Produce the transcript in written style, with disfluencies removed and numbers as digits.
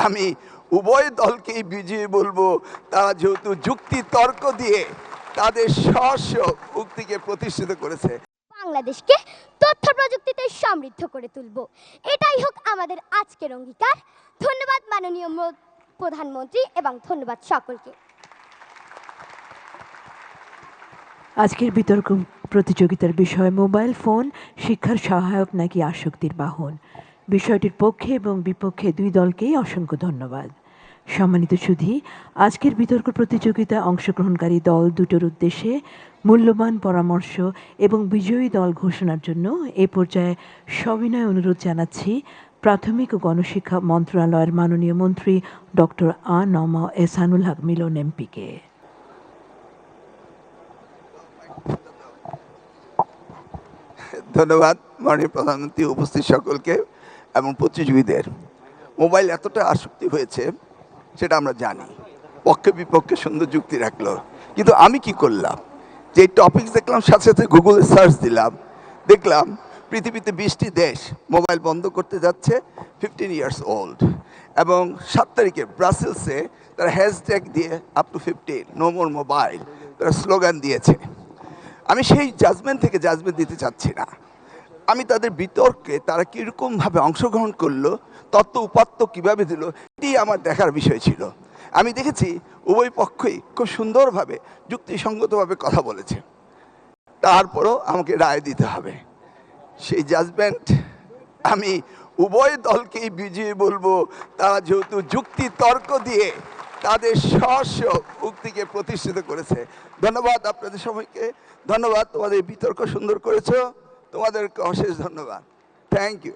আমি উভয় দলকেই বিজয়ী বলবো, তারা যেহেতু যুক্তি তর্ক দিয়ে তাদের স্ব উক্তিকে প্রতিষ্ঠিত করেছে। বাংলাদেশকে তথ্য প্রযুক্তিতে সমৃদ্ধ করে তুলব, এটাই হোক আমাদের আজকের অঙ্গীকার। ধন্যবাদ মাননীয় প্রধানমন্ত্রী এবং ধন্যবাদ সকলকে। আজকের বিতর্ক প্রতিযোগিতার বিষয় মোবাইল ফোন শিক্ষার সহায়ক নাকি আসক্তির বাহন। বিষয়টির পক্ষে এবং বিপক্ষে দুই দলকেই অসংখ্য ধন্যবাদ। সম্মানিত সুধী, আজকের বিতর্ক প্রতিযোগিতায় অংশগ্রহণকারী দল দুটোর উদ্দেশ্যে মূল্যবান পরামর্শ এবং বিজয়ী দল ঘোষণার জন্য এ পর্যায়ে সবিনয় অনুরোধ জানাচ্ছি প্রাথমিক ও গণশিক্ষা মন্ত্রণালয়ের মাননীয় মন্ত্রী ডক্টর আ.ন.ম এহসানুল হক মিলন এমপিকে। ধন্যবাদ মাননীয় প্রধানমন্ত্রী, উপস্থিত সকলকে এবং প্রতিযোগীদের। মোবাইল এতটা আসক্তি হয়েছে সেটা আমরা জানি, পক্ষে বিপক্ষে সুন্দর যুক্তি রাখলো, কিন্তু আমি কি করলাম, যে টপিক দেখলাম সাথে সাথে গুগলে সার্চ দিলাম, দেখলাম পৃথিবীতে 20টি দেশ মোবাইল বন্ধ করতে যাচ্ছে 15 ইয়ার্স ওল্ড, এবং 7 তারিখে ব্রাসেলসে তারা হ্যাশট্যাগ দিয়ে up to 15 no more mobile তারা স্লোগান দিয়েছে। আমি সেই জাজমেন্ট থেকে জাজমেন্ট দিতে চাচ্ছি না, আমি তাদের বিতর্কে তারা কীরকমভাবে অংশগ্রহণ করলো, তত্ত্ব উপাত্ত কীভাবে দিল, এটি আমার দেখার বিষয় ছিল। আমি দেখেছি উভয় পক্ষই খুব সুন্দরভাবে যুক্তিসঙ্গতভাবে কথা বলেছে, তারপরও আমাকে রায় দিতে হবে। সেই জাজমেন্ট আমি উভয় দলকেই বিজয়ী বলবো, তারা যেহেতু যুক্তি তর্ক দিয়ে তাদের স্ব উক্তিকে প্রতিষ্ঠিত করেছে। ধন্যবাদ আপনাদের সবাইকে, ধন্যবাদ, তোমাদের বিতর্ক সুন্দর করেছো, তোমাদেরকে অশেষ ধন্যবাদ। Thank you.